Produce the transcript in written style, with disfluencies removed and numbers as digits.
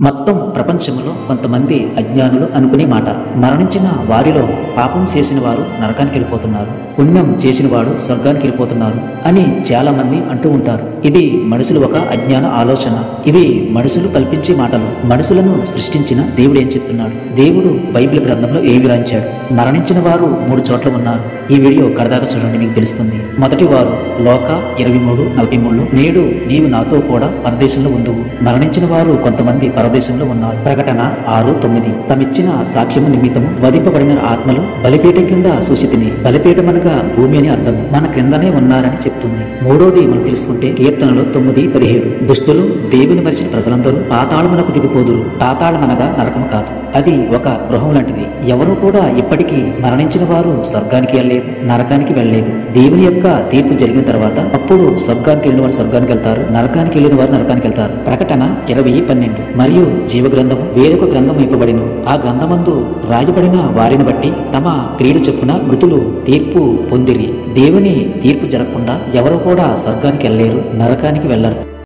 మొత్తం ప్రపంచంలో కొంతమంది అజ్ఞానులు అనుకునే మాట, మరణించిన వారిలో పాపం చేసిన వారు నరకానికి వెళ్ళిపోతున్నారు, పుణ్యం చేసిన వాడు స్వర్గానికి వెళ్ళిపోతున్నారు అని చాలా మంది అంటూ ఉంటారు. ఇది మనుషులు ఒక అజ్ఞాన ఆలోచన. ఇవి మనుషులు కల్పించే మాటలు. మనుషులను సృష్టించిన దేవుడు ఏం చెప్తున్నాడు? దేవుడు బైబిల్ గ్రంథంలో ఏమి రాయించాడు? మరణించిన వారు 3 చోట్ల ఉన్నారు. ఈ వీడియో కడదాకా చూడండి, మీకు తెలుస్తుంది. మొదటి వారు లోక 23:43, నేడు నీవు నాతో కూడా పరదేశంలో ఉందువు. మరణించిన వారు కొంతమంది పరదేశంలో ఉన్నారు. ప్రకటన 6:9, తమిచ్చిన సాక్ష్యము నిమిత్తము వధింపబడిన ఆత్మలు బలిపీఠం కింద సూచితిని. బలిపీఠం అనగా భూమి అని అర్థము. మన క్రిందనే ఉన్నారని చెప్తుంది. మూడోది మనం తెలుసుకుంటే కీర్తనలు 9:17, దుష్టులు దేవుని మరిచిన ప్రజలందరూ పాతాళమునకు దిగిపోదురు. పాతాళమనగా నరకం కాదు, అది ఒక గృహం లాంటిది. ఎవరు కూడా ఇప్పటికీ మరణించిన వారు స్వర్గానికి వెళ్ళలేదు, నరకానికి వెళ్ళలేదు. దేవుని యొక్క తీర్పు జరిగిన తర్వాత అప్పుడు స్వర్గానికి వెళ్ళిన వారు స్వర్గానికి వెళ్తారు, నరకానికి వెళ్ళిన వారు నరకానికి వెళ్తారు. ప్రకటన 20:12, మరియు జీవ గ్రంథము వేరొక గ్రంథం ఇవ్వబడిను. ఆ గ్రంథమందు రాయబడిన వారిని బట్టి తమ క్రియలు చొప్పున మృతులు తీర్పు పొందిరి. దేవుని తీర్పు జరగకుండా ఎవరు కూడా స్వర్గానికి వెళ్ళలేరు, నరకానికి వెళ్ళరు.